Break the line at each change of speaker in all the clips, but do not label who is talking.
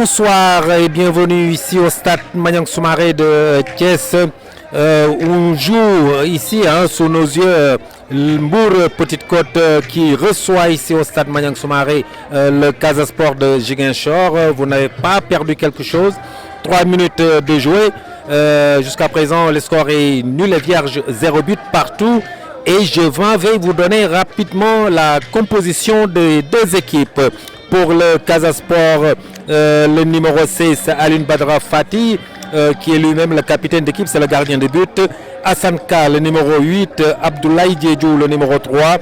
Bonsoir et bienvenue ici au stade Maniang Soumaré de Thiès. On joue ici sous nos yeux Mbour Petite Côte qui reçoit ici au stade Maniang Soumaré le Casa Sport de Ziguinchor. Vous n'avez pas perdu quelque chose. 3 minutes de jouer. Jusqu'à présent, le score est nul et vierge, 0 but partout. Et je vais vous donner rapidement la composition des deux équipes. Pour le Casa Sport, le numéro 6, Alioune Badara Fati, qui est lui-même le capitaine d'équipe, c'est le gardien de but. Hassan Ka, le numéro 8, Abdoulaye Diédhiou, le numéro 3,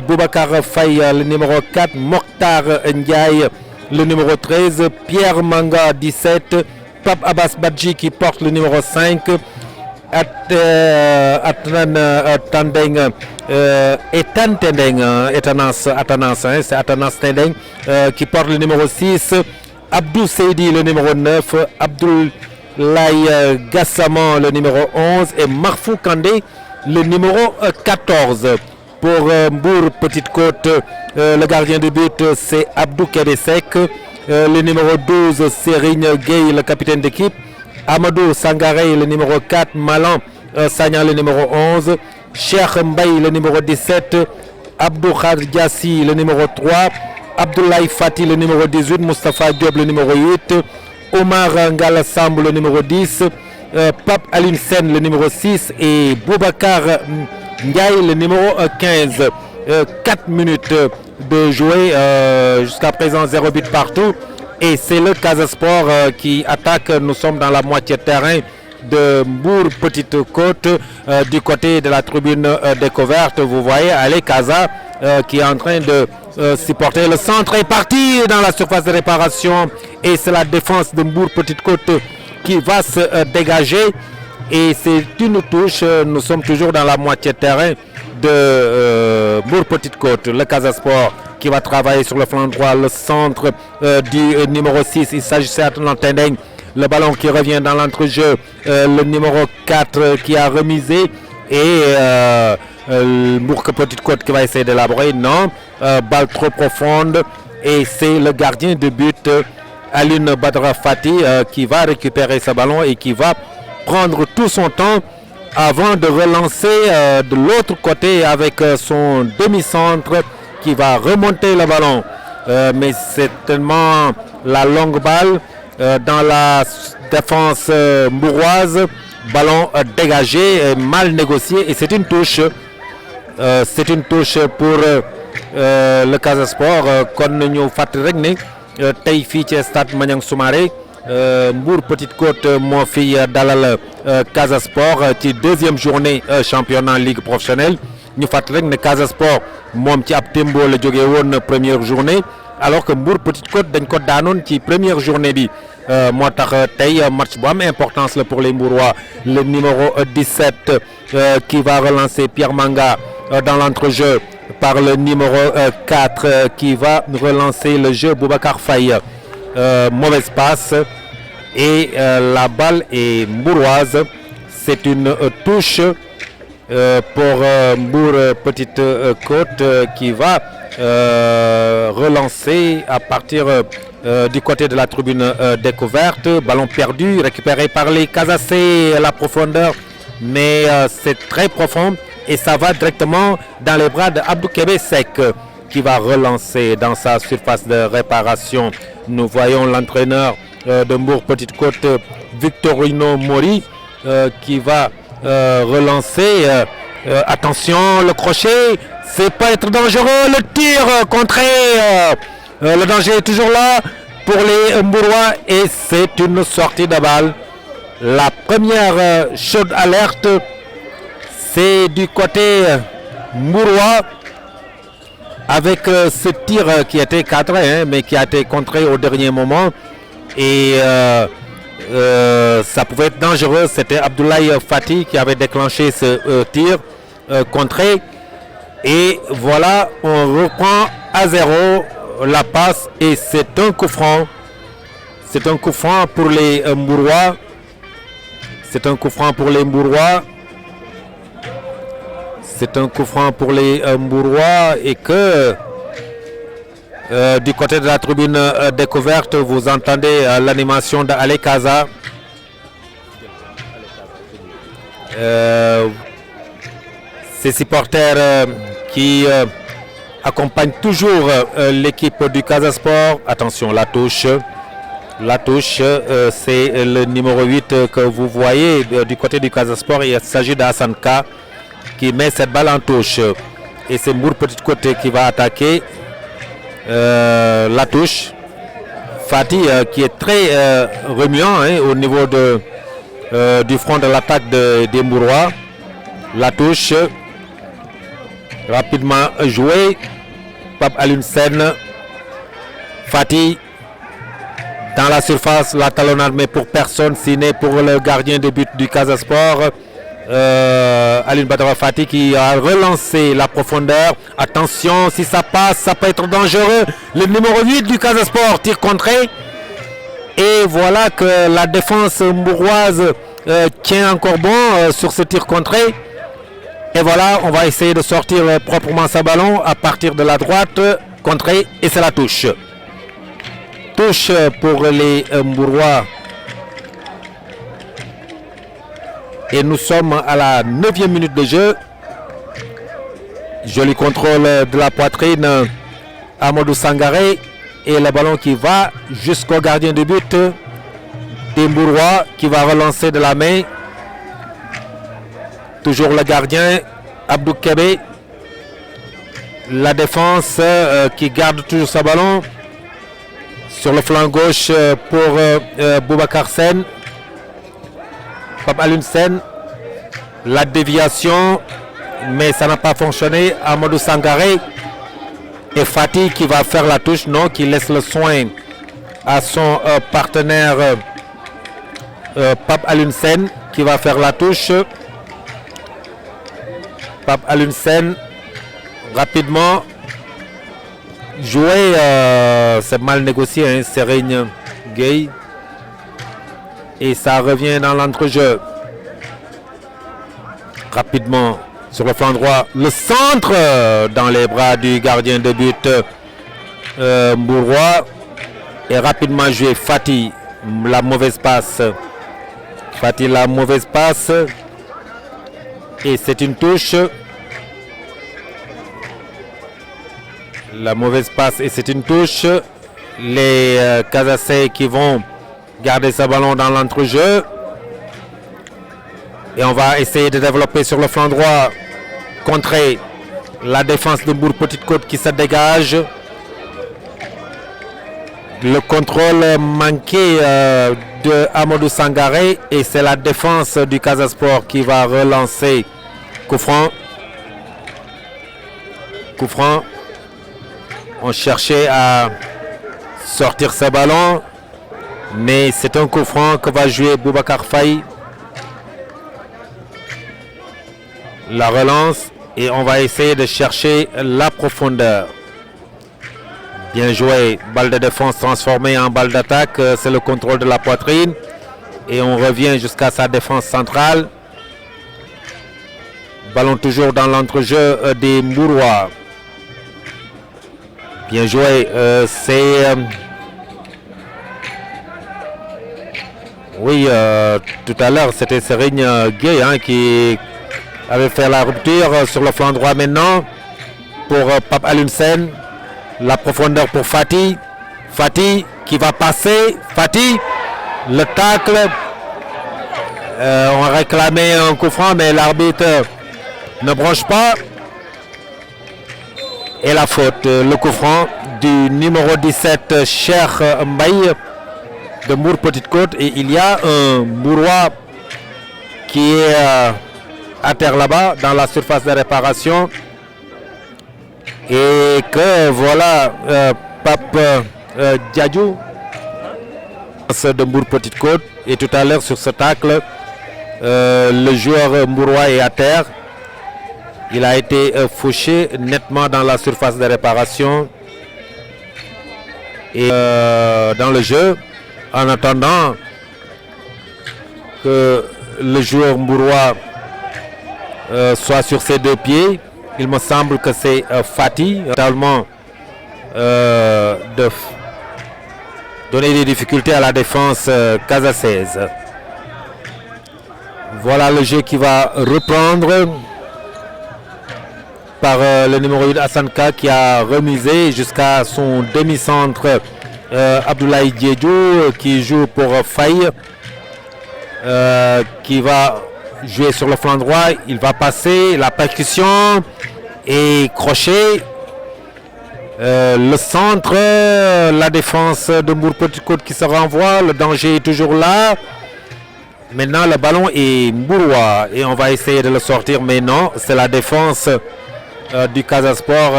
Boubacar Faye, le numéro 4, Mokhtar Ndiaye, le numéro 13, Pierre Manga, 17, Pape Abbas Badji qui porte le numéro 5, Tandeng, c'est Atanas Tendeng qui porte le numéro 6, Abdou Seydi le numéro 9, Abdoulaye Gassaman le numéro 11 et Marfou Kandé le numéro 14. Pour Mbour Petite Côte, le gardien de but c'est Abdou Kedesek, le numéro 12 Serigne Gueye, le capitaine d'équipe, Amadou Sangaré le numéro 4, Malan Sagna le numéro 11, Cheikh Mbaye le numéro 17, Abdou Khadjassi le numéro 3, Abdoulaye Fati le numéro 18, Moustapha Diop le numéro 8, Omar Ngala Samb le numéro 10, Pape Aline Sen le numéro 6 et Boubacar Ndiaye le numéro 15. 4 minutes de jouer, jusqu'à présent 0 but partout. Et c'est le Casa Sport qui attaque. Nous sommes dans la moitié de terrain de Mbour Petite Côte, du côté de la tribune découverte. Vous voyez, allez Casa qui est en train de supporter. Le centre est parti dans la surface de réparation et c'est la défense de Mbour Petite Côte qui va se dégager. Et c'est une touche. Nous sommes toujours dans la moitié de terrain de Mbour Petite Côte. Le Casa Sport qui va travailler sur le flanc droit, le centre du numéro 6, il s'agissait de Tendeng, le ballon qui revient dans l'entrejeu, le numéro 4 qui a remisé et Mbour Petite Côte qui va essayer d'élaborer, non, balle trop profonde et c'est le gardien de but Alioune Badara Fati qui va récupérer ce ballon et qui va prendre tout son temps avant de relancer de l'autre côté avec son demi-centre qui va remonter le ballon. Mais c'est tellement la longue balle dans la défense mbouroise. Ballon dégagé, mal négocié et c'est une touche. C'est une touche pour le Casa Sport. Kon ñu fàttali rek ne tey fii ci stade Maniang Soumaré Mbour Petite Côte moo fi dalal Casa Sport ci deuxième journée championnat ligue professionnelle. ñu fàttali rek ne Casa Sport moom ci ab tembo la jógee woon première journée alors que Mbour Petite Côte dañ ko daanoon ci première journée bi moo tax tey match bu am importance la pour les Mbourois. Le numéro 17 qui va relancer Pierre Manga dans l'entrejeu par le numéro 4 qui va relancer le jeu Boubacar Faye. Mauvaise passe et la balle est mbouroise. C'est une touche pour Mbour Petite Côte qui va relancer à partir du côté de la tribune découverte. Ballon perdu, récupéré par les Casacés, la profondeur, mais c'est très profond et ça va directement dans les bras d'Abdou Kedesek qui va relancer dans sa surface de réparation. Nous voyons l'entraîneur de Mbour Petite Côte, Victorino Mori, qui va relancer. Attention, le crochet, c'est pas être dangereux. Le tir contré, le danger est toujours là pour les Mbourois et c'est une sortie de balle. La première chaude alerte, c'est du côté Mbourois avec ce tir qui était cadré, mais qui a été contré au dernier moment et ça pouvait être dangereux. C'était Abdoulaye Fati qui avait déclenché ce tir contré et voilà, on reprend à 0 la passe et c'est un coup franc. C'est un coup franc pour les Mbourois. C'est un coup franc pour les Mbourois. C'est un coup franc pour les Mbourois et que Du côté de la tribune découverte, vous entendez l'animation d'Ale Kaza. Ces supporters qui accompagnent toujours l'équipe du Casa Sport. Attention, la touche. La touche, c'est le numéro 8 que vous voyez du côté du Casa Sport. Il s'agit d'Hassan K qui met cette balle en touche. Et c'est Mbour Petite Côte qui va attaquer. La touche. Fatih qui est très remuant au niveau du front de l'attaque des Mbourois. La touche. Rapidement joué. Pape Alioune Sène. Fatih. Dans la surface, la talonnade, mais pour personne, sinon pour le gardien de but du Casa Sport. Alioune Badara Fatih qui a relancé la profondeur. Attention, si ça passe, ça peut être dangereux. Le numéro 8 du Casa Sport tire contré. Et voilà que la défense mbouroise tient encore bon sur ce tir contré. Et voilà, on va essayer de sortir proprement ce ballon à partir de la droite. Contré, et c'est la touche. Touche pour les Mbourois. Et nous sommes à la 9e minute de jeu. Joli contrôle de la poitrine. Amadou Sangaré. Et le ballon qui va jusqu'au gardien de but des Mbourois qui va relancer de la main. Toujours le gardien, Abdou Kébé. La défense qui garde toujours ce ballon. Sur le flanc gauche pour Boubacar Sène. Pape Alioune Sène. La déviation, mais ça n'a pas fonctionné. Amadou Sangaré. Et Fatih qui va faire la touche, non, qui laisse le soin à son partenaire Pape Alioune Sène qui va faire la touche. Pape Alioune Sène, rapidement. Joué, c'est mal négocié, Serigne Gueye. Et ça revient dans l'entrejeu. Rapidement, sur le flanc droit, le centre dans les bras du gardien de but Mbourois. Et rapidement joué Fatih, la mauvaise passe. Fatih, la mauvaise passe. Et c'est une touche. La mauvaise passe et c'est une touche. Les Casacais qui vont garder ce ballon dans l'entrejeu. Et on va essayer de développer sur le flanc droit. Contrer la défense de Mbour Petite Côte qui se dégage. Le contrôle manqué de Amadou Sangaré. Et c'est la défense du Casa Sport qui va relancer. Coup franc. Coup franc. On cherchait à sortir ce ballon, mais c'est un coup franc que va jouer Boubacar Faye. La relance et on va essayer de chercher la profondeur. Bien joué, balle de défense transformée en balle d'attaque, c'est le contrôle de la poitrine et on revient jusqu'à sa défense centrale. Ballon toujours dans l'entrejeu des Mbourois. Bien joué, c'est... oui, tout à l'heure, c'était Serigne Gueye qui avait fait la rupture sur le flanc droit maintenant pour Pape Alioune Sène. La profondeur pour Fatih. Fatih qui va passer. Fatih, le tacle. On réclamait un coup franc, mais l'arbitre ne branche pas. Et la faute, le coup franc du numéro 17, Cheikh Mbaye de Mbour Petite Côte. Et il y a un Mbourois qui est à terre là-bas, dans la surface de réparation. Et que voilà, Pape Diadjou de Mbour Petite Côte. Et tout à l'heure sur ce tacle, le joueur mbourois est à terre. Il a été fauché nettement dans la surface de réparation et dans le jeu, en attendant que le joueur mbourois soit sur ses deux pieds. Il me semble que c'est Fatih, totalement de donner des difficultés à la défense casaçaise. Voilà le jeu qui va reprendre par le numéro 8 Hassanka qui a remisé jusqu'à son demi-centre Abdoulaye Diédhiou qui joue pour Faye qui va jouer sur le flanc droit. Il va passer la percussion et crochet. Le centre, la défense de Mbour Petite Côte qui se renvoie. Le danger est toujours là. Maintenant le ballon est mbourois et on va essayer de le sortir, mais non, c'est la défense du Casa Sport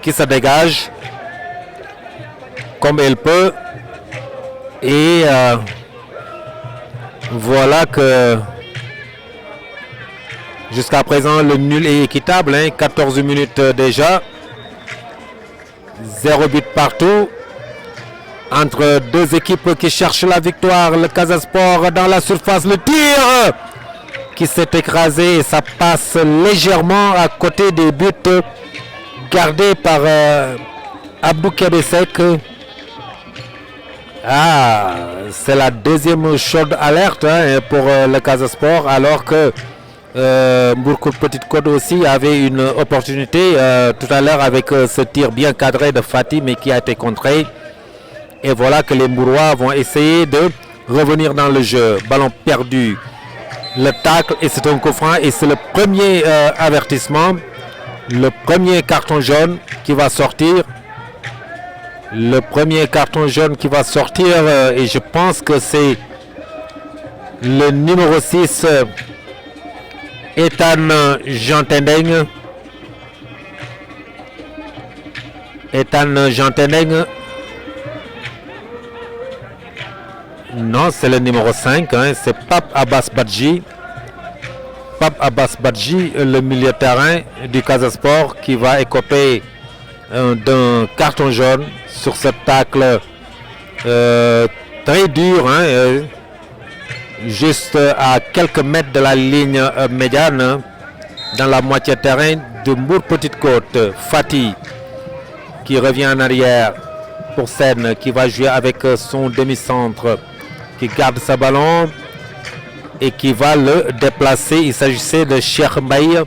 qui se dégage comme elle peut. Et voilà que jusqu'à présent le nul est équitable, 14 minutes déjà. 0 but partout entre deux équipes qui cherchent la victoire. Le Casa Sport dans la surface, le tir qui s'est écrasé et ça passe légèrement à côté des buts gardés par Abdou Kebesek. C'est la deuxième chaude alerte pour le Casa Sport, alors que Mbour Petite Côte aussi avait une opportunité tout à l'heure avec ce tir bien cadré de Fatih mais qui a été contré. Et voilà que les Mbourois vont essayer de revenir dans le jeu. Ballon perdu, le tacle et c'est un coup franc et c'est le premier avertissement, le premier carton jaune qui va sortir. Le premier carton jaune qui va sortir et je pense que c'est le numéro 6 Ethan Jantendeng. Ethan Jantendeng. Non, c'est le numéro 5, c'est Pape Abbas Badji. Pape Abbas Badji, le milieu de terrain du Casa Sport qui va écoper d'un carton jaune sur ce tacle très dur, juste à quelques mètres de la ligne médiane, dans la moitié de terrain de Mbour Petite Côte. Fatih qui revient en arrière pour Sen qui va jouer avec son demi-centre qui garde sa ballon et qui va le déplacer. Il s'agissait de Cheikh Mbaye.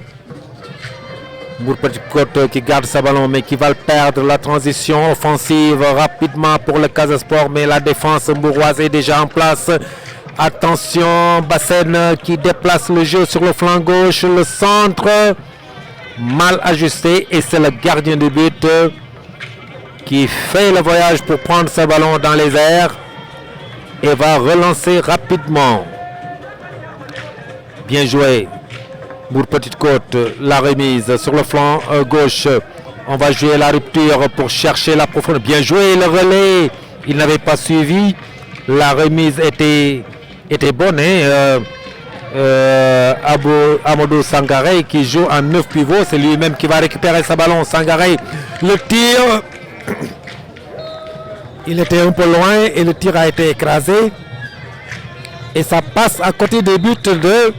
Mbour Petite Côte qui garde sa ballon mais qui va le perdre. La transition offensive rapidement pour le Casa Sport, mais la défense mbouroise est déjà en place. Attention, Bassène qui déplace le jeu sur le flanc gauche. Le centre mal ajusté et c'est le gardien de but qui fait le voyage pour prendre ce ballon dans les airs et va relancer rapidement. Bien joué. Mbour Petite Côte, la remise sur le flanc gauche. On va jouer la rupture pour chercher la profondeur. Bien joué, le relais. Il n'avait pas suivi. La remise était bonne. Amadou Sangaré qui joue en 9 pivots. C'est lui-même qui va récupérer sa ballon. Sangaré, le tir. Il était un peu loin et le tir a été écrasé. Et ça passe à côté des buts de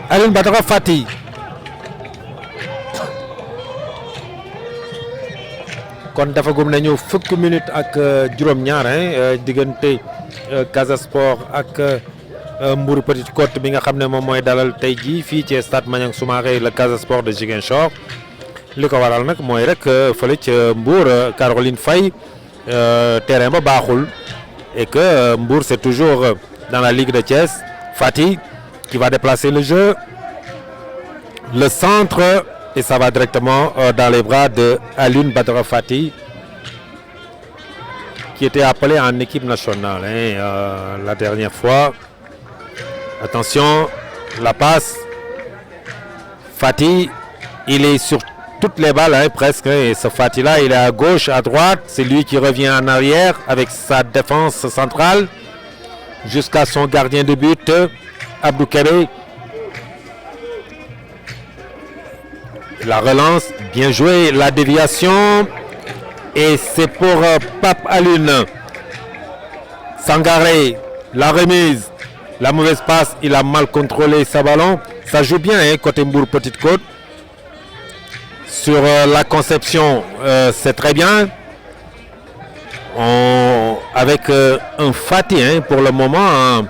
Alioune Badara Fatih. Kon dafa gum nañu fukki minute ak juróom-ñaar diggante Casa Sport ak Mbour Petite Côte bi nga xam ne moom mooy dalal tey jii fii ci stade Maniang Soumaré le Casa Sport de Ziguinchor. li ko waral nag mooy rek fële ca Mbour Caroline Faye terrain ba baaxul et que Mbour c'est toujours dans la Ligue de Thiès. Fatih qui va déplacer le jeu, le centre et ça va directement dans les bras de Alioune Badara Fatih qui était appelé en équipe nationale la dernière fois. Attention, la passe. Fatih, il est sur toutes les balles presque et ce Fatih là il est à gauche, à droite, c'est lui qui revient en arrière avec sa défense centrale jusqu'à son gardien de but Abdou Kébé. La relance, bien joué, la déviation et c'est pour Pape Alioune. Sangaré, la remise, la mauvaise passe, il a mal contrôlé sa ballon. Ça joue bien côté Mbour Petite Côte. sur la conception, c'est très bien. Avec un Fati pour le moment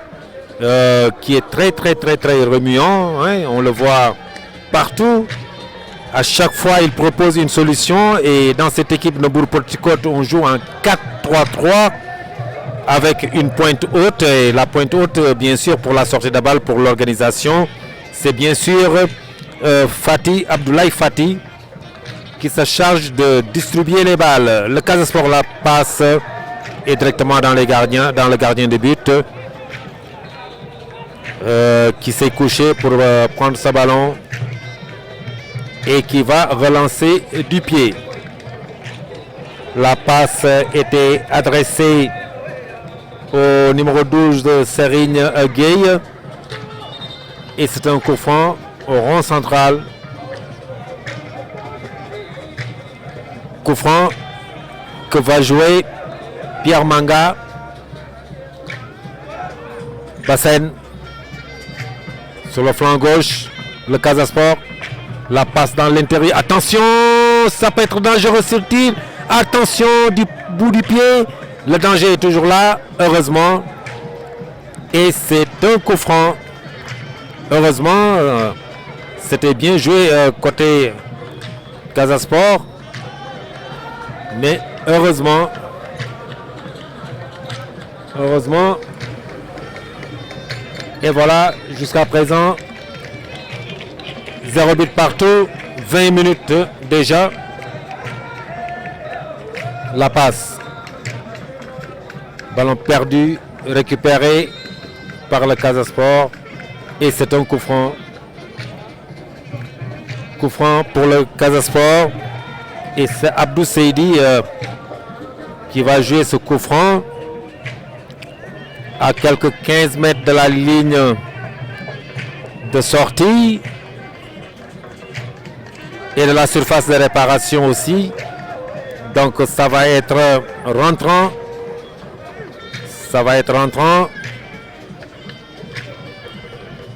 qui est très remuant. On le voit partout. À chaque fois, il propose une solution. Et dans cette équipe de Mbour-Petite-Côte, on joue en 4-3-3 avec une pointe haute. Et la pointe haute, bien sûr, pour la sortie de balle, pour l'organisation, c'est bien sûr Fati, Abdoulaye Fati, qui se charge de distribuer les balles. Le Casa Sport la passe et directement dans le gardien de but qui s'est couché pour prendre ce ballon et qui va relancer du pied. La passe était adressée au numéro 12 de Serigne Gueye et c'est un coup franc au rond central. Coup franc que va jouer Pierre Manga. Bassène sur le flanc gauche, le Casa Sport. La passe dans l'intérieur. Attention, ça peut être dangereux sur tir. Attention du bout du pied. Le danger est toujours là, heureusement. Et c'est un coup franc. Heureusement, c'était bien joué côté Casa Sport. Mais heureusement, et voilà, jusqu'à présent, 0 but partout, 20 minutes déjà. La passe. Ballon perdu, récupéré par le Casa Sport. Et c'est un coup franc. Coup franc pour le Casa Sport. Et c'est Abdou Seydi qui va jouer ce coup franc à quelques 15 mètres de la ligne de sortie et de la surface de réparation aussi. Donc ça va être rentrant.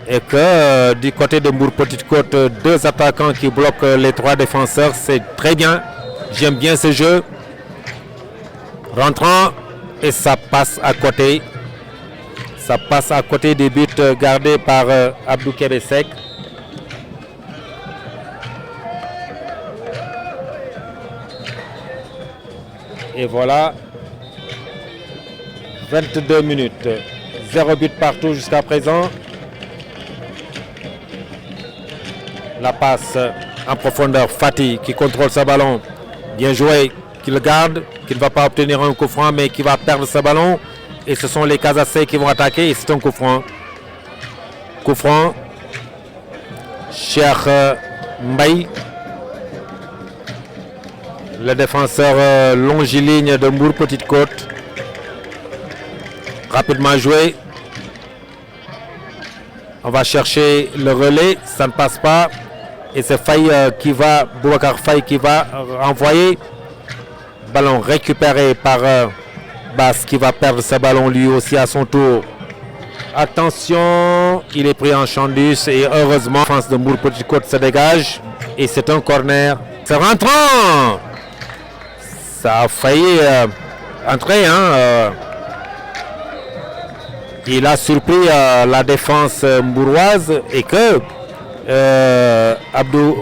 Et que du côté de Mbour-Petite-Côte, 2 attaquants qui bloquent les 3 défenseurs, c'est très bien. J'aime bien ce jeu. Rentrant et ça passe à côté. Ça passe à côté des buts gardés par Abdou Kébesek. Et voilà, 22 minutes. 0 but partout jusqu'à présent. La passe en profondeur, Fati qui contrôle ce ballon. Bien joué, qui le garde, qui ne va pas obtenir un coup franc, mais qui va perdre ce ballon. Et ce sont les Casacés qui vont attaquer et c'est un coup franc. Coup franc. Cheikh Mbaye, le défenseur longiligne de Mbour-Petite-Côte. Rapidement joué. On va chercher le relais, ça ne passe pas. Et c'est Faye Boubacar Faye qui va envoyer. Ballon récupéré par Bass qui va perdre ce ballon lui aussi à son tour. Attention, il est pris en Chandus et heureusement, la défense de Mbour-Petite-Côte se dégage. Et c'est un corner. C'est rentrant. Ça a failli entrer. Il a surpris la défense mbouroise et que Abdou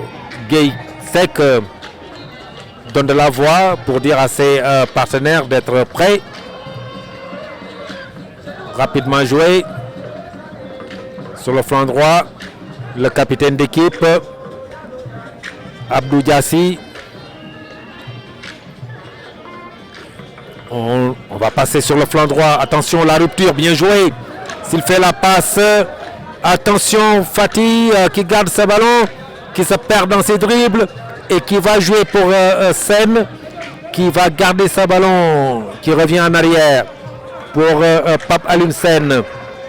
Gueye Sek donne de la voix pour dire à ses partenaires d'être prêts. Rapidement joué sur le flanc droit, le capitaine d'équipe Abdou Diassi. On va passer sur le flanc droit. Attention, la rupture, bien joué. S'il fait la passe, attention, Fati qui garde ce ballon, qui se perd dans ses dribbles et qui va jouer pour Sen, qui va garder ce ballon, qui revient en arrière pour Pape Alioune Sène.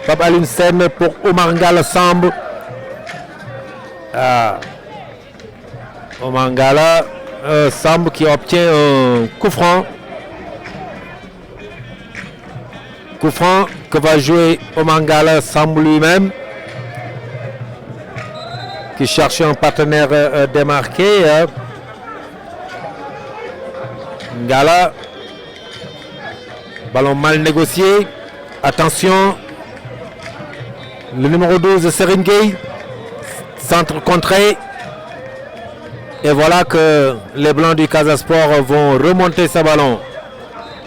Pape Alioune Sène pour Omar Ngalla Samb. Omar Ngalla Samb qui obtient un coup franc. Coup franc que va jouer Omar Ngalla Samb lui-même, qui cherche un partenaire démarqué. Ngala. Ballon mal négocié. Attention. Le numéro 12, Seringay. Centre contré. Et voilà que les Blancs du Casa Sport vont remonter ce ballon.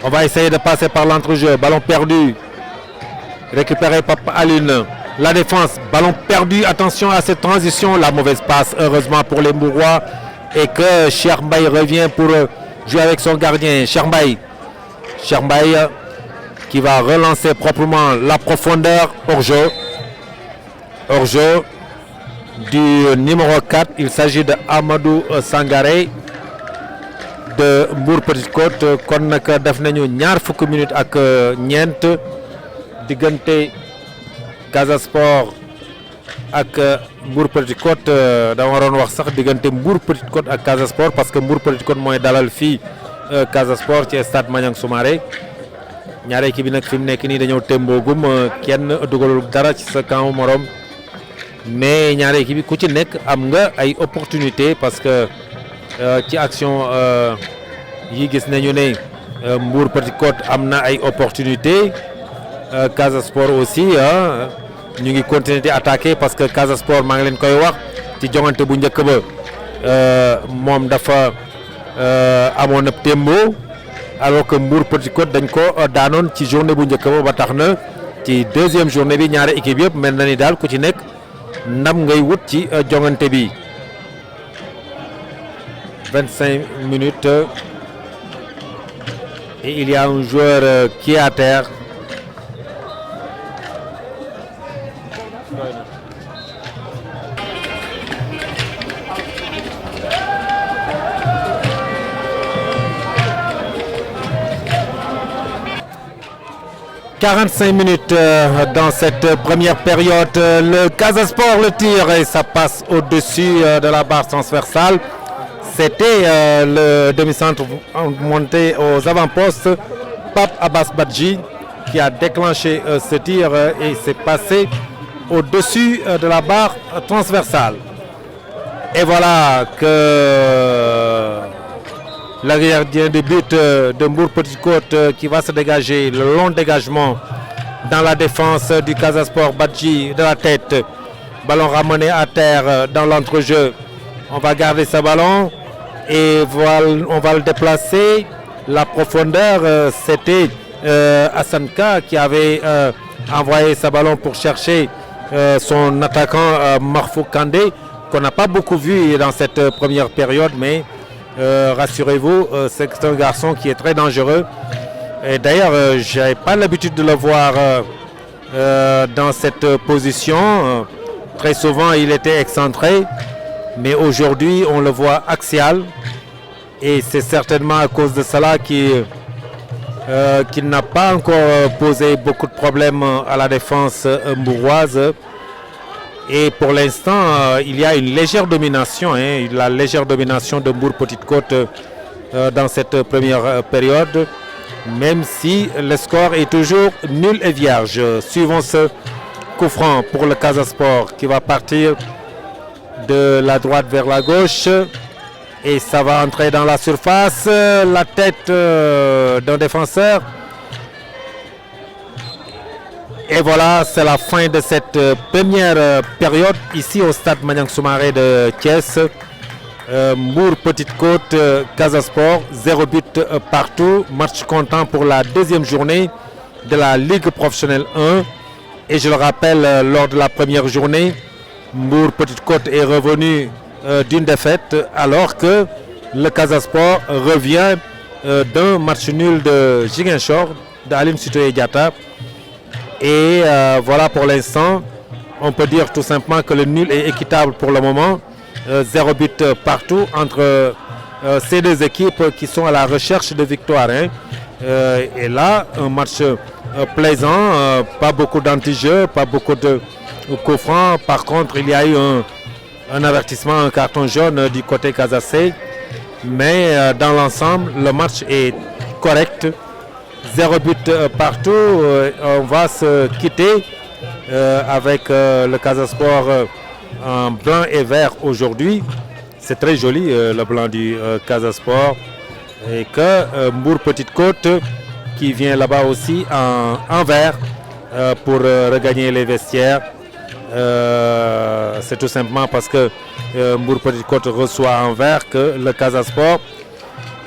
On va essayer de passer par l'entrejeu. Ballon perdu. Récupéré par Alune. La défense. Ballon perdu. Attention à cette transition. La mauvaise passe, heureusement pour les Mbourois. Et que Chermbaye revient pour jouer avec son gardien. Chermbaye qui va relancer proprement la profondeur. Hors-jeu. Hors-jeu du numéro 4. Il s'agit de Amadou Sangaré de Mbour Petite Côte. Kon nag def nañu ñaar fukki minutes ak ñeent diggante Casa Sport ak Mbour Petite Côte. dama waroon wax sax diggante Mbour Petite Côte ak Casa Sport parce que Mbour Petite Côte mooy dalal fii Casa Sport ci stade Maniang Soumaré. ñaari équipe bi nag fi mu nekk nii dañoo temboogum kenn dugalul dara ci sa camp morom. Mais ñaari équipe bi ku ci nekk am nga ay opportunité parce que ci action yi gis nañu ne Mbour Petite Côte am na ay opportunité. Casa Sport aussi ñu ngi continuer di attaquer parce que Casa Sport maa ngi leen koy wax ci joŋante bu njëkk ba moom dafa amoon na tembo alors que Mbour Petite Côte dañ ko daanoon ci journée bu njëkk ba tax na ci deuxième journée bi ñaari équipe yëpp mel na ni daal ku ci nekk ndam ngay wut ci joŋante bi. 25 minutes et il y a un joueur qui est à terre. « 45 minutes dans cette première période. Le Casa Sport le tire et ça passe au-dessus de la barre transversale. C'était le demi-centre monté aux avant-postes, Pape Abbas Badji, qui a déclenché ce tir et c'est passé au-dessus de la barre transversale. Et voilà que le gardien de but de Mbour Petite Côte qui va se dégager, le long dégagement dans la défense du Casa Sport. Badji de la tête, ballon ramené à terre dans l'entrejeu. On va garder ce ballon et on va le déplacer. La profondeur, c'était Hassanka qui avait envoyé ce ballon pour chercher son attaquant Marfou Kandé, qu'on n'a pas beaucoup vu dans cette première période, mais rassurez-vous, c'est un garçon qui est très dangereux. Et d'ailleurs, je n'avais pas l'habitude de le voir dans cette position. Très souvent, il était excentré, mais aujourd'hui, on le voit axial. Et c'est certainement à cause de cela qu'il n'a pas encore posé beaucoup de problèmes à la défense mbouroise. Et pour l'instant, il y a une légère domination, la légère domination de Mbour Petite Côte dans cette première période, même si le score est toujours nul et vierge. Suivons ce coup franc pour le Casa Sport qui va partir de la droite vers la gauche et ça va entrer dans la surface. La tête d'un défenseur. Et voilà, c'est la fin de cette première période ici au stade Maniang Soumaré de Thiès. Mbour Petite Côte, Casa Sport, 0 but partout. Match comptant pour la deuxième journée de la Ligue professionnelle 1. Et je le rappelle, lors de la première journée, Mbour Petite Côte est revenu d'une défaite alors que le Casa Sport revient d'un match nul de Ziguinchor, d'Aline Sitoé Diatta. Et voilà, pour l'instant, on peut dire tout simplement que le nul est équitable pour le moment. 0 but partout entre ces deux équipes qui sont à la recherche de victoire. Et là, un match plaisant, pas beaucoup d'anti-jeu, pas beaucoup de coups francs. Par contre, il y a eu un avertissement, un carton jaune du côté casacé. Mais dans l'ensemble, le match est correct. 0 but partout. On va se quitter avec le Casa Sport en blanc et vert aujourd'hui. C'est très joli le blanc du Casa Sport. Et que Mbour Petite Côte qui vient là-bas aussi en vert pour regagner les vestiaires. C'est tout simplement parce que Mbour Petite Côte reçoit en vert que le Casa Sport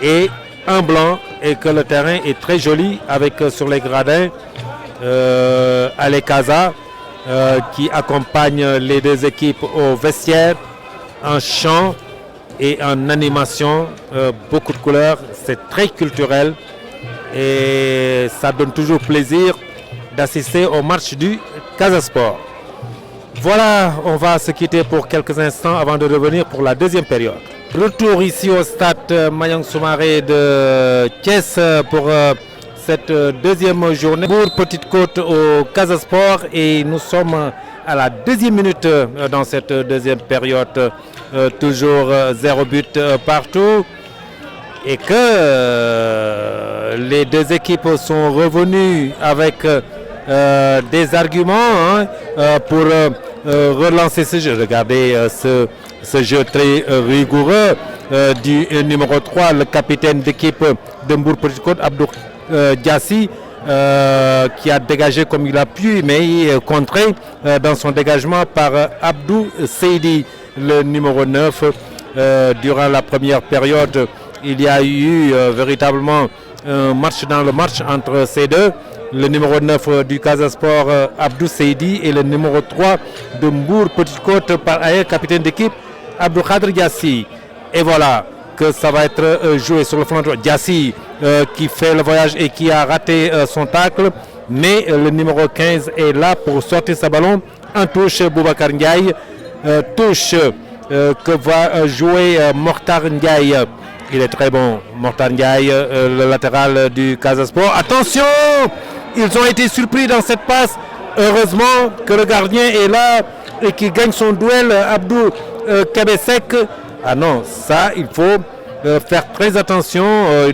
est en blanc et que le terrain est très joli avec sur les gradins Allez Casa qui accompagne les deux équipes au vestiaire en chant et en animation, beaucoup de couleurs, c'est très culturel et ça donne toujours plaisir d'assister au match du Casa Sport. Voilà, on va se quitter pour quelques instants avant de revenir pour la deuxième période. Retour ici au stade Mayang Soumaré de Thiès pour cette deuxième journée. Pour Petite Côte au Casa Sport et nous sommes à la deuxième minute dans cette deuxième période. Toujours 0 but partout et que les deux équipes sont revenues avec des arguments pour relancer ce jeu. Regardez ce jeu très rigoureux du numéro 3, le capitaine d'équipe de Mbour Petite Côte, Abdou Diassi, qui a dégagé comme il a pu, mais contré dans son dégagement par Abdou Seydi, le numéro 9. Durant la première période, il y a eu véritablement un match dans le match entre ces deux. Le numéro 9 du Casa Sport, Abdou Seydi, et le numéro 3 de Mbour Petite Côte, par ailleurs capitaine d'équipe, Abdou Khadr Diassi. Et voilà que ça va être joué sur le flanc droit. Diassi qui fait le voyage et qui a raté son tacle, mais le numéro 15 est là pour sortir sa ballon en touche. Boubacar Ndiaye, touche que va jouer Mokhtar Ndiaye. Il est très bon, Mokhtar Ndiaye, le latéral du Casa Sport. Attention, ils ont été surpris dans cette passe. Heureusement que le gardien est là et qui gagne son duel, Abdou Kebesek. Ah non, ça, il faut faire très attention,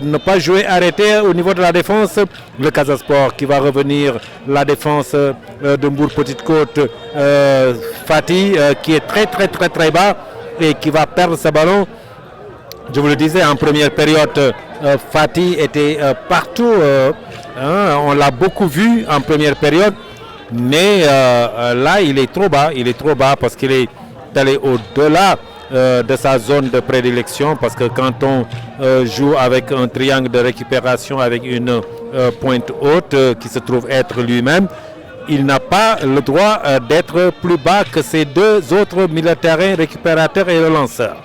ne pas jouer arrêté au niveau de la défense. Le Casa Sport qui va revenir, la défense de Mbour Petite Côte, Fatih qui est très bas et qui va perdre ce ballon. Je vous le disais, en première période, Fatih était partout. On l'a beaucoup vu en première période, mais là, il est trop bas parce qu'il est allé au-delà de sa zone de prédilection, parce que quand on joue avec un triangle de récupération avec une pointe haute qui se trouve être lui-même, il n'a pas le droit d'être plus bas que ses deux autres milieux de terrain, récupérateurs et le lanceur.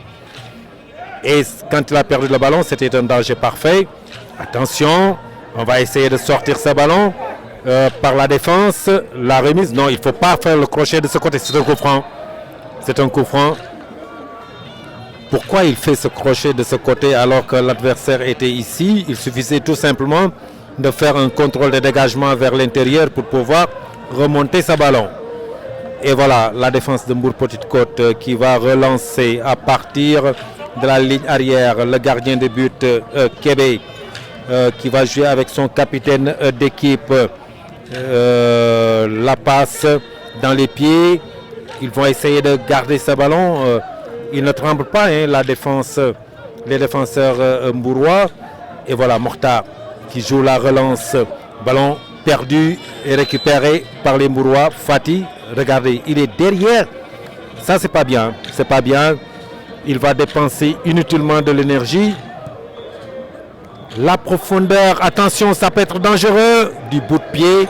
Et quand il a perdu le ballon, c'était un danger parfait. Attention, on va essayer de sortir ce ballon par la défense. La remise, non, il ne faut pas faire le crochet de ce côté, c'est un coup franc. C'est un coup franc. Pourquoi il fait ce crochet de ce côté alors que l'adversaire était ici? Il suffisait tout simplement de faire un contrôle de dégagement vers l'intérieur pour pouvoir remonter ce ballon. Et voilà, la défense de Mbour Petite Côte qui va relancer à partir de la ligne arrière. Le gardien de but, Kébé, qui va jouer avec son capitaine d'équipe. La passe dans les pieds. Ils vont essayer de garder ce ballon. Il ne tremble pas, la défense, les défenseurs mbourois. Et voilà, Mokhtar qui joue la relance. Ballon perdu et récupéré par les Mbourois. Fatih, regardez, il est derrière. Ça, c'est pas bien. C'est pas bien. Il va dépenser inutilement de l'énergie. La profondeur, attention, ça peut être dangereux. Du bout de pied.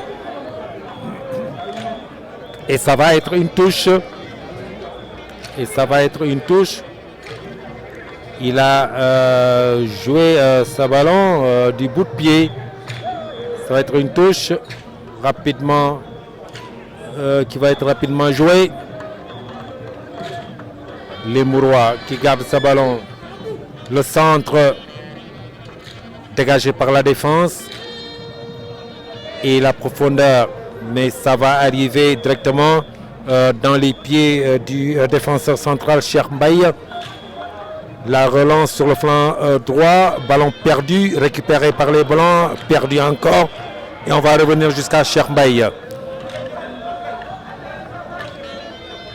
Et ça va être une touche. Il a joué ce ballon du bout de pied. Ça va être une touche rapidement qui va être rapidement jouée. Les Mourois qui gardent ce ballon. Le centre dégagé par la défense. Et la profondeur. Mais ça va arriver directement dans les pieds du défenseur central, Cheikh Mbaye. La relance sur le flanc droit. Ballon perdu, récupéré par les Blancs. Perdu encore. Et on va revenir jusqu'à Cheikh Mbaye.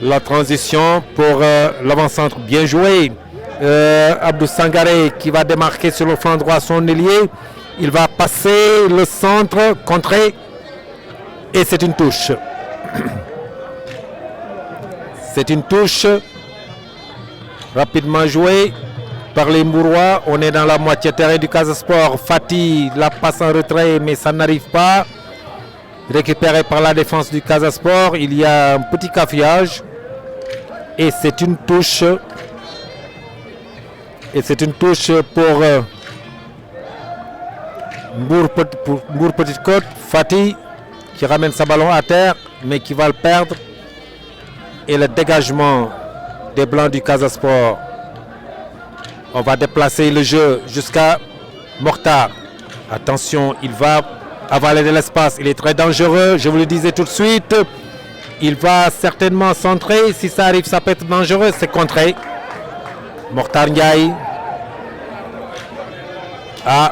La transition pour l'avant-centre bien joué Abdou Sangaré qui va démarquer sur le flanc droit son ailier. Il va passer le centre, contré. Et c'est une touche. C'est une touche rapidement jouée par les Mbourois. On est dans la moitié terrain du Casa Sport. Fati la passe en retrait, mais ça n'arrive pas. Récupéré par la défense du Casa Sport. Il y a un petit cafouillage. Et c'est une touche. Et c'est une touche pour Mbour Petite Côte. Fati qui ramène sa ballon à terre, mais qui va le perdre. Et le dégagement des Blancs du Casa Sport. On va déplacer le jeu jusqu'à Mortar. Attention, il va avaler de l'espace. Il est très dangereux, je vous le disais tout de suite. Il va certainement centrer. Si ça arrive, ça peut être dangereux. C'est contré. Mortar Ndiaye. Ah,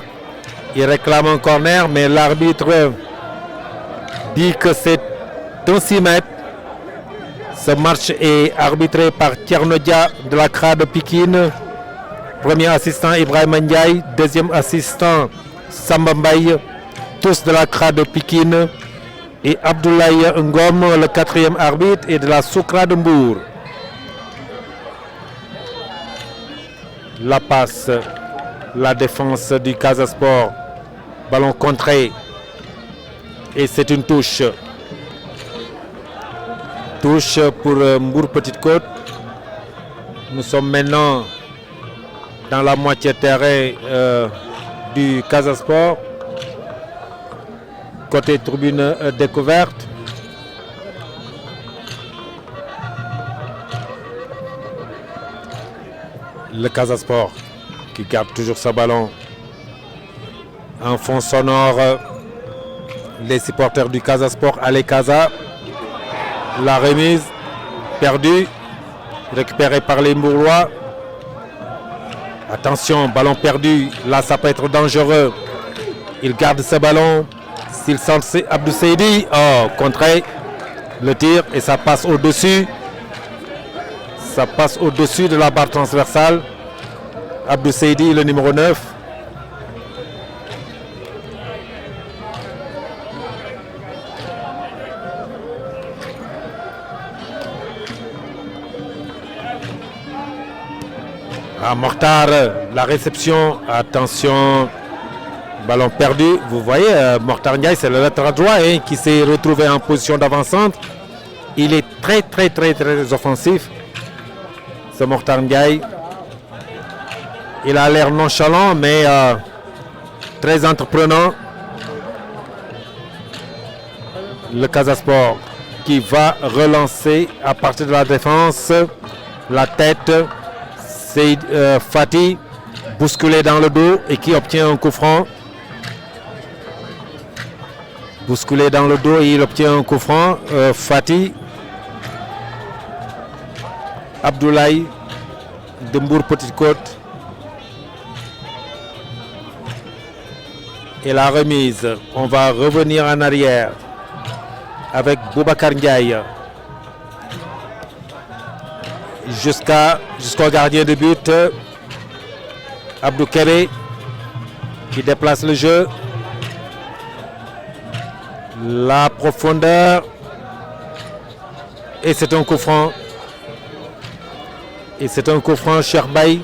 il réclame un corner, mais l'arbitre dit que c'est un 6 mètres. Ce match est arbitré par Tiernodia de la CRA de Pikine. Premier assistant Ibrahim Ndiaye. Deuxième assistant Samba Mbaye. Tous de la CRA de Pikine. Et Abdoulaye Ngom, le quatrième arbitre, et de la Soukra de Mbour. La passe, la défense du Casa Sport. Ballon contré. Et c'est une touche. Touche pour Mbour Petite Côte. Nous sommes maintenant dans la moitié terrain du Casa Sport. Côté tribune découverte. Le Casa Sport qui garde toujours ce ballon. En fond sonore, les supporters du Casa Sport, allez Casa. La remise perdue, récupérée par les Mbourois. Attention, ballon perdu, là ça peut être dangereux. Il garde ce ballon. S'il sent Abdou Seydi, oh, contré, le tir et ça passe au-dessus. Ça passe au-dessus de la barre transversale. Abdou Seydi, le numéro 9. Ah, Mortar, la réception, attention, ballon perdu. Vous voyez, Mortar Ndiaye, c'est le latéral droit qui s'est retrouvé en position d'avant-centre. Il est très offensif, ce Mortar Ndiaye. Il a l'air nonchalant, mais très entreprenant. Le Casa Sport qui va relancer à partir de la défense, la tête. C'est Fati, bousculé dans le dos et qui obtient un coup franc. Bousculé dans le dos et il obtient un coup franc. Fati, Abdoulaye, de Mbour Petite Côte. Et la remise, on va revenir en arrière avec Boubacar Ndiaye. Jusqu'au gardien de but, Abdou Kéré qui déplace le jeu. La profondeur. Et c'est un coup franc. Et c'est un coup franc, Cherbay.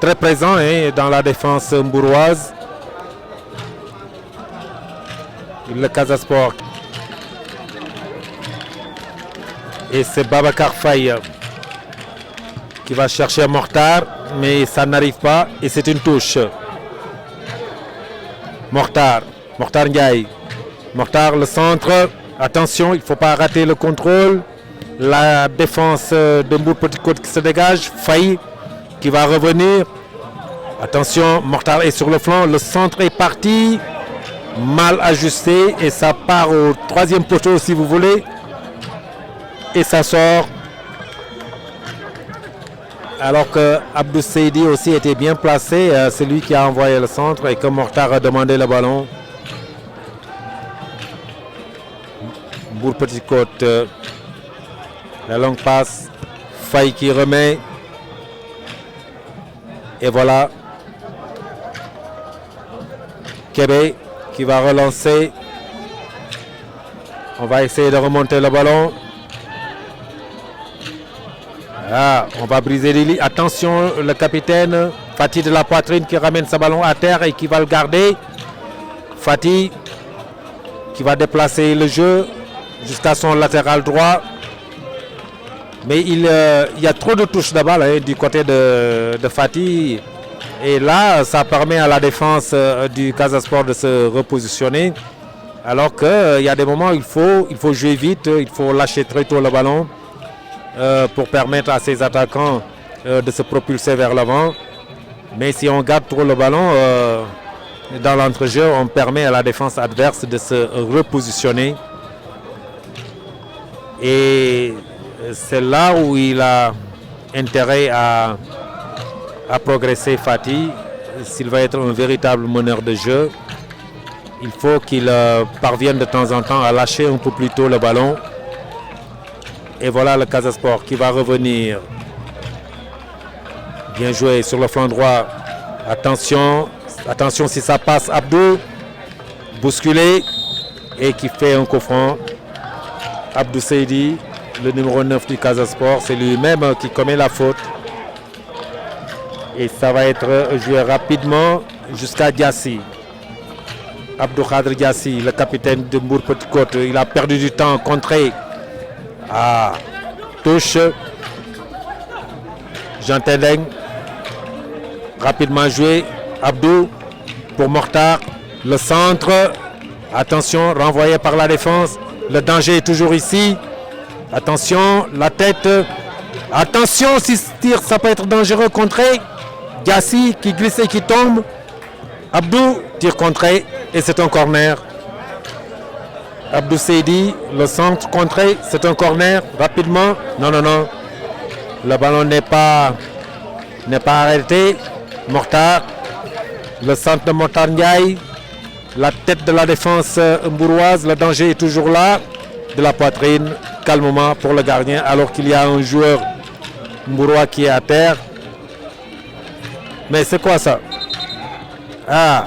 Très présent dans la défense mbouroise. Le Casa Sport. Et c'est Babacar Faye qui va chercher Mortar, mais ça n'arrive pas. Et c'est une touche. Mortar Ndiaye. Mortar, le centre. Attention, il ne faut pas rater le contrôle. La défense de Mbour Petite Côte qui se dégage. Faye qui va revenir. Attention, Mortar est sur le flanc. Le centre est parti. Mal ajusté. Et ça part au troisième poteau si vous voulez. Et ça sort. Alors que Abdou Seydi aussi était bien placé. C'est lui qui a envoyé le centre et que Mortar a demandé le ballon. Mbour Petite Côte. La longue passe. Faye qui remet. Et voilà. Kébé qui va relancer. On va essayer de remonter le ballon. Ah, on va briser les lits. Attention, le capitaine Fati de la poitrine qui ramène ce ballon à terre et qui va le garder. Fati qui va déplacer le jeu jusqu'à son latéral droit. Mais il y a trop de touches de balle du côté de Fati. Et là, ça permet à la défense du Casa Sport de se repositionner. Alors qu'il y a des moments où il faut jouer vite, il faut lâcher très tôt le ballon pour permettre à ses attaquants de se propulser vers l'avant. Mais si on garde trop le ballon dans l'entrejeu, on permet à la défense adverse de se repositionner. Et c'est là où il a intérêt à progresser, Fati. S'il va être un véritable meneur de jeu, il faut qu'il parvienne de temps en temps à lâcher un peu plus tôt le ballon. Et voilà le Casa Sport qui va revenir. Bien joué sur le flanc droit. Attention si ça passe. Abdou, bousculé et qui fait un coup franc. Abdou Seydi, le numéro 9 du Casa Sport, c'est lui-même qui commet la faute. Et ça va être joué rapidement jusqu'à Diassi. Abdou Khadr Diassi, le capitaine de Mbour Petite Côte, il a perdu du temps, contré. Ah, touche. Jean Tendeng, rapidement joué. Abdou pour Mokhtar, le centre. Attention, renvoyé par la défense. Le danger est toujours ici. Attention, la tête. Attention, si ce tir, ça peut être dangereux, contré. Diassi qui glisse et qui tombe. Abdou, tir contré et c'est un corner. Abdou Seydi, le centre contré, c'est un corner. Rapidement, non. Le ballon n'est pas arrêté. Mokhtar, le centre de Mokhtar Ndiaye. La tête de la défense mbouroise, le danger est toujours là. De la poitrine, calmement pour le gardien, alors qu'il y a un joueur mbourois qui est à terre. Mais c'est quoi ça? Ah,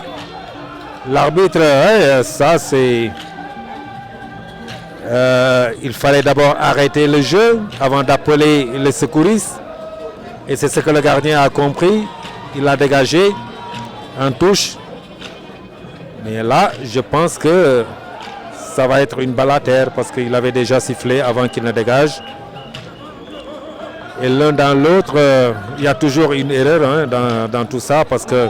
l'arbitre, ça c'est... il fallait d'abord arrêter le jeu avant d'appeler les secouristes. Et c'est ce que le gardien a compris. Il a dégagé en touche. Mais là, je pense que ça va être une balle à terre parce qu'il avait déjà sifflé avant qu'il ne dégage. Et l'un dans l'autre, il y a toujours une erreur dans tout ça parce que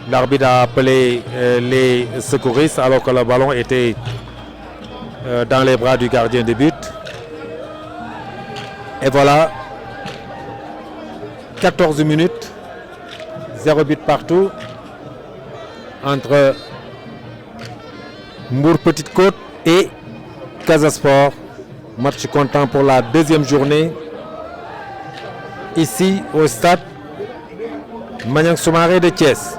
l'arbitre a appelé les secouristes alors que le ballon était dans les bras du gardien de but. Et voilà, 14 minutes, 0 but partout entre Mbour Petite Côte et Casa Sport. Match comptant pour la deuxième journée ici au stade Maniang Soumaré de Thiès.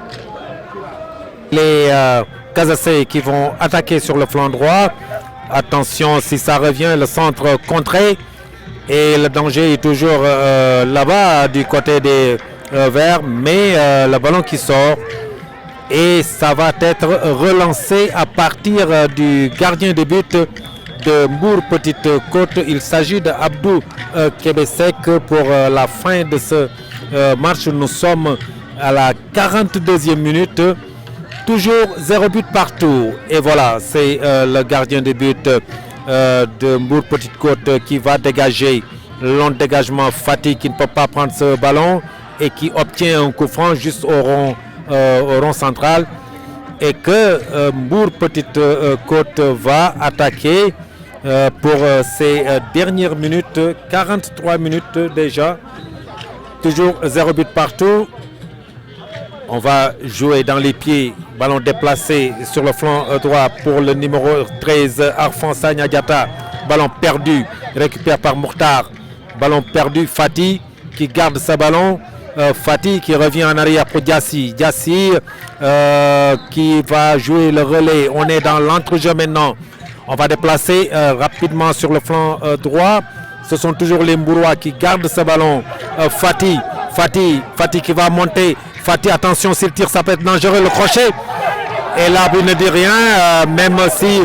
Les Casacés qui vont attaquer sur le flanc droit. Attention, si ça revient, le centre contré. Et le danger est toujours là-bas du côté des Verts. Mais le ballon qui sort. Et ça va être relancé à partir du gardien de but de Mbour Petite Côte. Il s'agit d'Abdou Kébesek pour la fin de ce match. Nous sommes à la 42e minute. Toujours 0 but partout. Et voilà, c'est le gardien de but de Mbour Petite Côte qui va dégager. Long dégagement, Fati qui ne peut pas prendre ce ballon et qui obtient un coup franc juste au rond central. Et que Mbour Petite Côte va attaquer pour ces dernières minutes, 43 minutes déjà. Toujours 0 but partout. On va jouer dans les pieds, ballon déplacé sur le flanc droit pour le numéro 13, Arfan Sagnagata. Ballon perdu, récupéré par Mokhtar. Ballon perdu, Fati qui garde ce ballon. Fati qui revient en arrière pour Diassi. Diassi qui va jouer le relais. On est dans l'entrejeu maintenant. On va déplacer rapidement sur le flanc droit. Ce sont toujours les Mbourois qui gardent ce ballon. Fati Fatih qui va monter. Fatih, attention, s'il tire, ça peut être dangereux, le crochet. Et l'arbitre ne dit rien, même si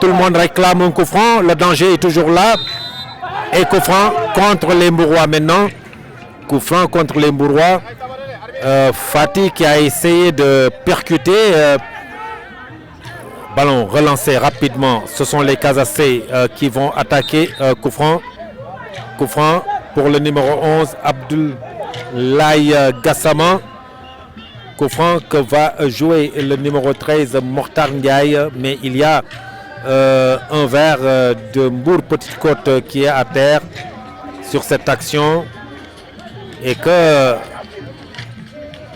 tout le monde réclame un coup franc, le danger est toujours là. Et coup franc contre les Mbourois maintenant. Coup franc contre les Mbourois. Fatih qui a essayé de percuter. Ballon relancé rapidement. Ce sont les Casacés qui vont attaquer. Coup franc pour le numéro 11, Abdoulaye Gassama. Coup franc que va jouer le numéro 13, Mortar Ndiaye. Mais il y a un verre de Mbour Petite Côte qui est à terre sur cette action. Et que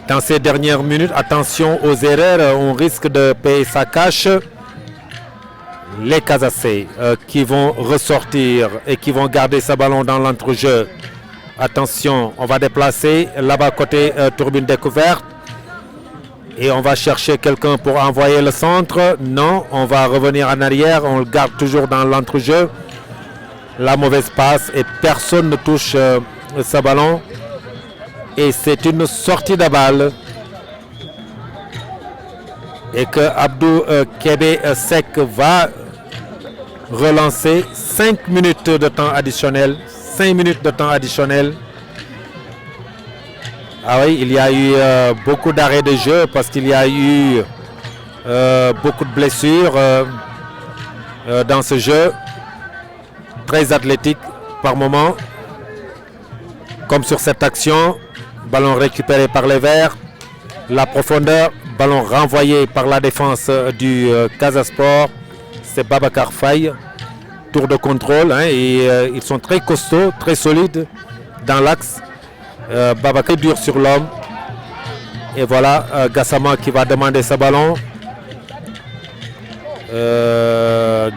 dans ces dernières minutes, attention aux erreurs, on risque de payer sa cash. Les Casacés qui vont ressortir et qui vont garder ce ballon dans l'entrejeu. Attention, on va déplacer là-bas côté turbine découverte. Et on va chercher quelqu'un pour envoyer le centre. Non, on va revenir en arrière. On le garde toujours dans l'entrejeu. La mauvaise passe et personne ne touche ce ballon. Et c'est une sortie de balle. Et que Abdou Kébé Sek va relancer 5 minutes de temps additionnel. 5 minutes de temps additionnel. Ah oui, il y a eu beaucoup d'arrêts de jeu parce qu'il y a eu beaucoup de blessures dans ce jeu. Très athlétique par moment. Comme sur cette action. Ballon récupéré par les Verts. La profondeur. Ballon renvoyé par la défense du Casa Sport. C'est Babacar Faye. Tour de contrôle. Hein, et ils sont très costauds, très solides dans l'axe. Babacar dur sur l'homme. Et voilà Gassama qui va demander ce ballon.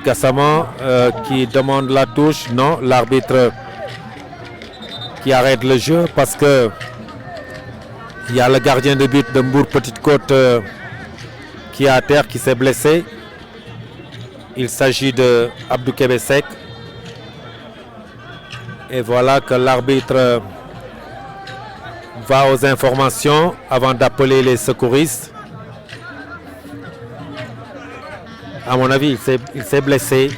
Gassama qui demande la touche. Non, l'arbitre qui arrête le jeu parce que il y a le gardien de but de Mbour Petite Côte qui est à terre, qui s'est blessé. Il s'agit de Abdou Kébé Sek. Et voilà que l'arbitre va aux informations avant d'appeler les secouristes. À mon avis, il s'est blessé.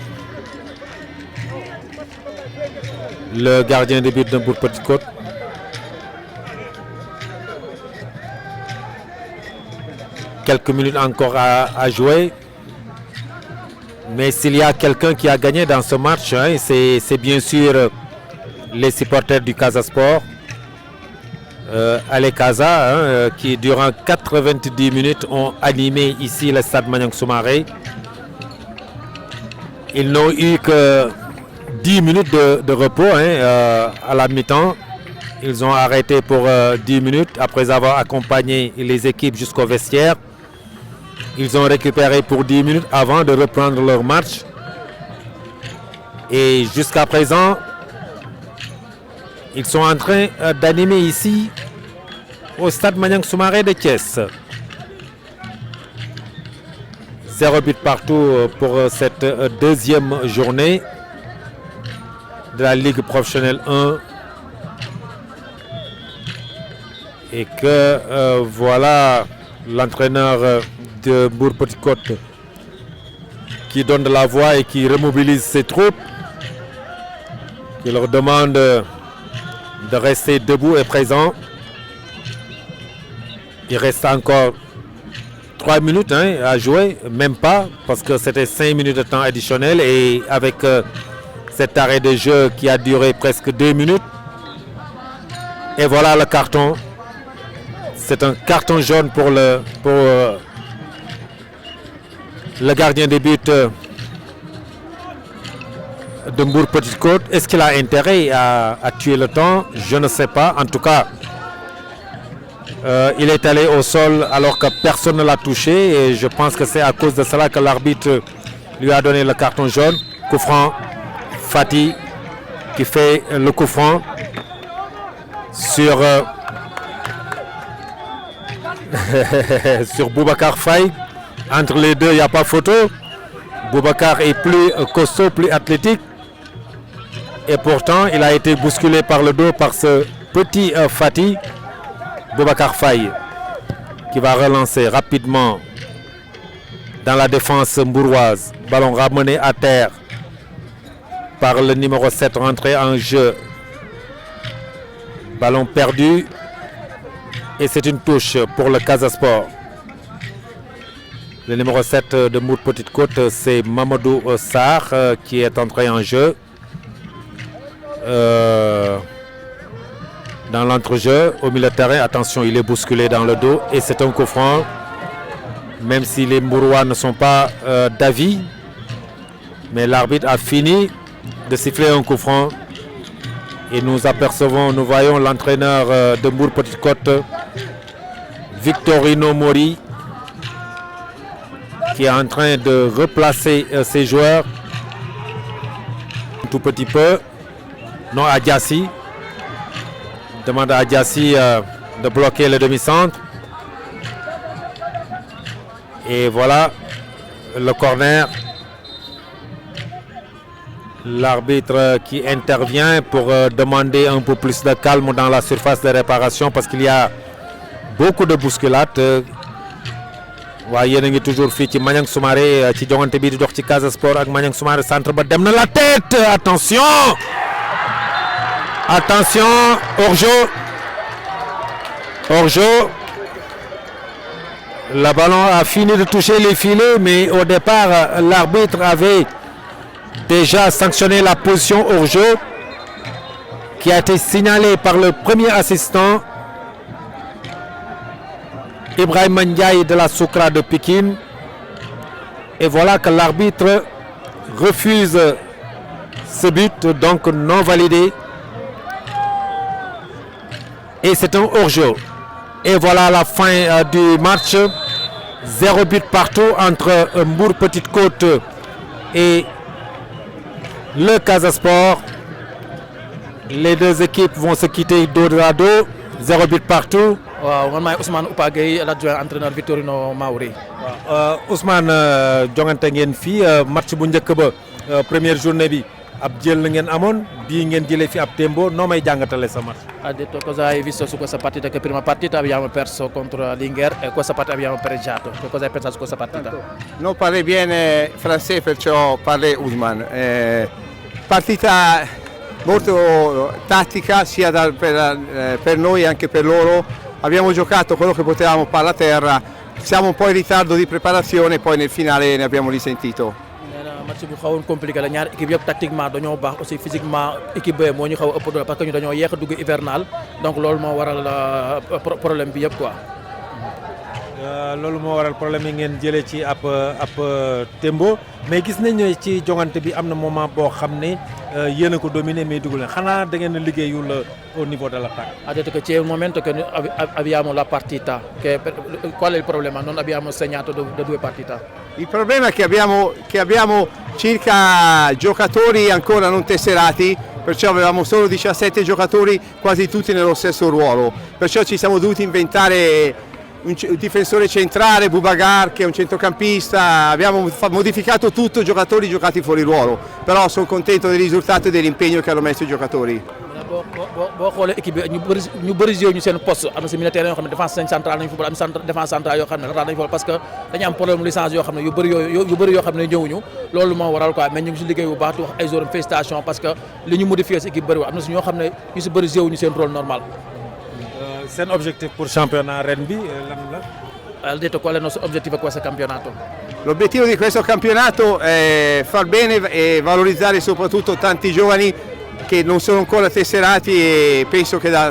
Le gardien de but de Mbour Petite Côte. Quelques minutes encore à jouer. Mais s'il y a quelqu'un qui a gagné dans ce match, hein, c'est bien sûr les supporters du Casa Sport. Allez Casa, hein, qui durant 90 minutes ont animé ici le stade Maniang Soumaré. Ils n'ont eu que 10 minutes de repos hein, à la mi-temps. Ils ont arrêté pour 10 minutes après avoir accompagné les équipes jusqu'au vestiaire. Ils ont récupéré pour 10 minutes avant de reprendre leur match. Et jusqu'à présent, ils sont en train d'animer ici au stade Maniang Soumaré de Thiès. 0 but partout pour cette deuxième journée de la Ligue professionnelle 1. Et que voilà l'entraîneur de Mbour Petite Côte qui donne de la voix et qui remobilise ses troupes, qui leur demande de rester debout et présent. Il reste encore 3 minutes hein, à jouer, même pas, parce que c'était 5 minutes de temps additionnel et avec cet arrêt de jeu qui a duré presque 2 minutes. Et voilà le carton. C'est un carton jaune pour le gardien de but de Mbour Petite Côte. Est-ce qu'il a intérêt à tuer le temps? Je ne sais pas. En tout cas, il est allé au sol alors que personne ne l'a touché. Et je pense que c'est à cause de cela que l'arbitre lui a donné le carton jaune. Coup franc, Fatih qui fait le coup franc sur sur Boubacar Faye. Entre les deux, il n'y a pas photo. Boubacar est plus costaud, plus athlétique. Et pourtant, il a été bousculé par le dos par ce Petit Fati, Boubacar Faye qui va relancer rapidement dans la défense mbouroise. Ballon ramené à terre par le numéro 7 rentré en jeu. Ballon perdu et c'est une touche pour le Casa Sport. Le numéro 7 de Mbour Petite Côte, c'est Mamadou Sarr qui est entré en jeu. Dans l'entrejeu, au milieu de terrain, attention, il est bousculé dans le dos et c'est un coup franc. Même si les Mbourois ne sont pas d'avis, mais l'arbitre a fini de siffler un coup franc. Et nous voyons l'entraîneur de Mbour Petite Côte, Victorino Mori, qui est en train de replacer ses joueurs un tout petit peu. Non, Adjassi demande à Adjassi de bloquer le demi-centre. Et voilà le corner. L'arbitre qui intervient pour demander un peu plus de calme dans la surface de réparation parce qu'il y a beaucoup de bousculades. waaye yéen a ngi toujours fii ci Maniang Soumaré ci joŋante bi di dox ci Casa Sport ak Maniang Soumaré centre ba dem na la tête attention hors-jeu. Le ballon a fini de toucher les filets mais au départ l'arbitre avait déjà sanctionné la position hors-jeu qui a été signalée par le premier assistant Ibrahim Ndiaye de la Soukra de Pikine. Et voilà que l'arbitre refuse ce but, donc non validé. Et c'est un hors-jeu. Et voilà la fin du match. 0 but partout entre Mbour Petite Côte et le Casa Sport. Les deux équipes vont se quitter dos à dos. 0 but partout.
waaw man maay Ousmane Oupa Gueye l'adjoint entraîneur Victorino Maouri.
waaw Ousmane jongante ngeen fii match bu njëkk ba première journée bi ab jël ngeen amoon bii ngeen jëlee fi ab tembo noo may jàngatale sa match.
Ha detto cosa hai visto su questa partita, che prima partita abbiamo perso contro l'Inger e questa partita abbiamo pareggiato. Che cosa hai pensato su questa partita?
Non parle bene francese, perciò parle Ousmane. Partita molto tattica sia per noi e anche per loro. Abbiamo giocato quello che potevamo palla a terra, siamo un po' in ritardo di preparazione, poi nel finale ne abbiamo risentito.
match bu xawoon compliqué la ñaari équipe yëpp tactiquement dañoo baax aussi physiquement équipe B moo ñu xaw a ëpp doole parce que ñu dañoo yéex a dugg hivernal donc loolu moo waral problème bi yëpp quoi.
loolu moo waral problème yi ngeen jëlee ci ab tembo mais gis nañ ne ci jongante bi am na moment boo xam ne yéen a ko dominé mais dugg leen xanaa da ngeen a liggéeyul au niveau de l'attaque.
Ha detto che c'è un momento che abbiamo la partita, qual è il problema? Non abbiamo segnato da 2 partite.
Il problema è che abbiamo circa giocatori ancora non tesserati, perciò avevamo solo 17 giocatori quasi tutti nello stesso ruolo, perciò ci siamo dovuti inventare un difensore centrale, Boubacar che è un centrocampista, abbiamo modificato tutto, giocatori giocati fuori ruolo, però sono contento del risultato e dell'impegno che hanno messo i giocatori.
boo xoolee équipe bi ñu bëri joué ñu seen poste am na si militaire yoo xam ne défense centrale nañu football am défense centrale yoo xam ne rataa nañu football parce que dañu am problème licence yoo xam ne yu bëri yoo xam ne ñëwuñu loolu moo waral quoi mais ñu ngi si liggéey bu baax di wax ay joueurs félicitation parce que li ñu modifié si équipe bëri am na si ñoo xam ne ñu si bëri joué ñu seen rôle normal.
Seen objectif pour championnat ren bi lan la.
Ha detto qual è il nostro obiettivo a questo campionato.
L'obiettivo di questo campionato è far bene e valorizzare soprattutto tanti giovani che non sono ancora tesserati e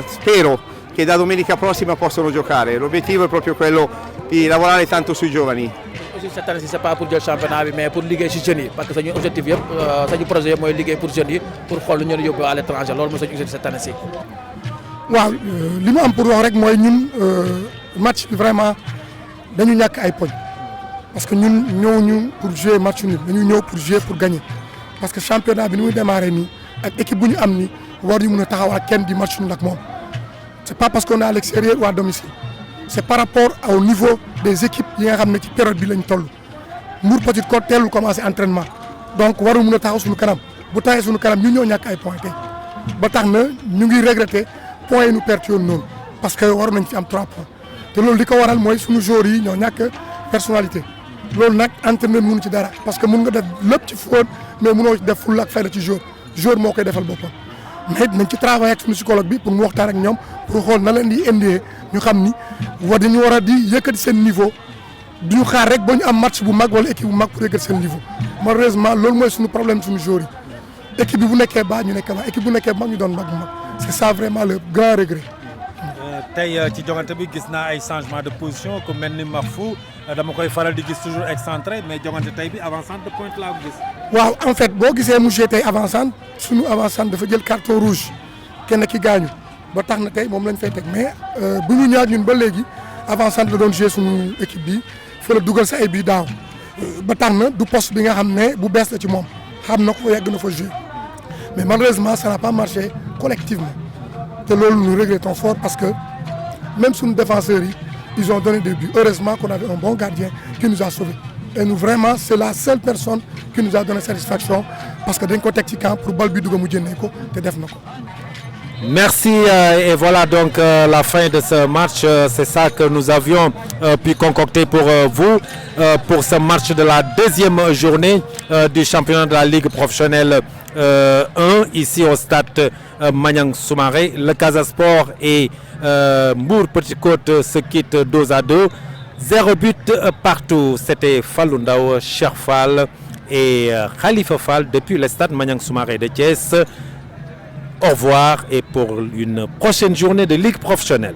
spero che da domenica prossima possano giocare. L'obiettivo è proprio quello di lavorare tanto sui giovani.
Aussi cette année c'est pas pour jël championnat bi mais pour liggéey si jeunes yi parce que sañu objectif yëpp sañu projet yëpp mooy liggéey pour jeunes yi pour xool ñu yóbbu à l'étranger loolu mooy sañu objectif cette année ci.
waaw li mu am pour wax rek mooy ñun match bi vraiment dañu ñàkk ay poñ parce que ñun ñëwuñu pour jouer match nul dañu ñëw pour jouer pour gagner parce que championnat bi ni muy démarré nii ak équipe bu ñu am ni war yu mën a taxaw ak kenn di match nul ak moom c'est pas parce qu'on est à l'extérieur ou à domicile c'est par rapport au niveau des équipes yi nga xam ne ci période bi lañ toll Mbour Petite Côte teelul commencé entraînement donc waru mën a taxaw suñu kanam bu taxee suñu kanam ñu ñëw ñàkk ay points tey ba tax na ñu ngi regretter points yi ñu perte yoon noonu parce que war nañ fi am 3 points te loolu li ko waral mooy suñu joueurs yi ñoo ñàkk personnalité loolu nag entraîneur mënu ci dara parce que mun nga def lépp ci foot mais mënoo def fulla ak fayda ci joueur moo koy defal boppam mais nañ ci travailler ak suñu psychologue bi pour mu waxtaan ak ñoom pour xool na leen di indee ñu xam ni dañu war a di yëkkati seen niveau duñu xaar rek ba ñu am match bu mag wala équipe bu mag pour yëkkati seen niveau malheureusement loolu mooy suñu problème suñu joueurs yi équipe bi bu nekkee baax ñu nekkee baax équipe bu nekkee mag ñu doon mag bu mag c'est ça vraiment le grand regret.
tey ci jongante bi gis naa ay changement de position ku mel ni Mahfou dama koy faral di gis toujours excentré mais jongante tey bi avant-centre de pointe laa ko gis.
waaw en fait boo gisee mu joué tey avant-centre suñu avant-centre dafa jël carton rouge kenn ki gaañu ba tax na tey moom lañ fay teg mais bu ñu ñaar ñun ba léegi avant-centre la doon joué suñu équipe bi fa la dugal sa ay bii daaw ba tax na du poste bi nga xam ne bu bees la ci moom xam na ko yàgg na fa joué mais malheureusement ça n'a pas marché collectivement te loolu nous regrettons fort parce que même suñu défenseurs yi ils ont donné des buts heureusement qu'on avait un bon gardien qui nous a sauvés et nous vraiment c'est la seule personne qui nous a donné satisfaction parce que dañ ko teg ci camp pour bal bi dugg mu jëndee ko te def na ko.
Merci et voilà donc la fin de ce match. C'est ça que nous avions pu concocter pour vous pour ce match de la deuxième journée du championnat de la Ligue professionnelle 1 ici au stade Maniang Soumaré. Le Casa Sport et Mbour Petite Côte se quittent 2-2. 0 but partout. C'était Fallou Ndao, Cheikh Fall et Khalifa Fall depuis le stade Maniang Soumaré de Thiès. Au revoir et pour une prochaine journée de Ligue professionnelle.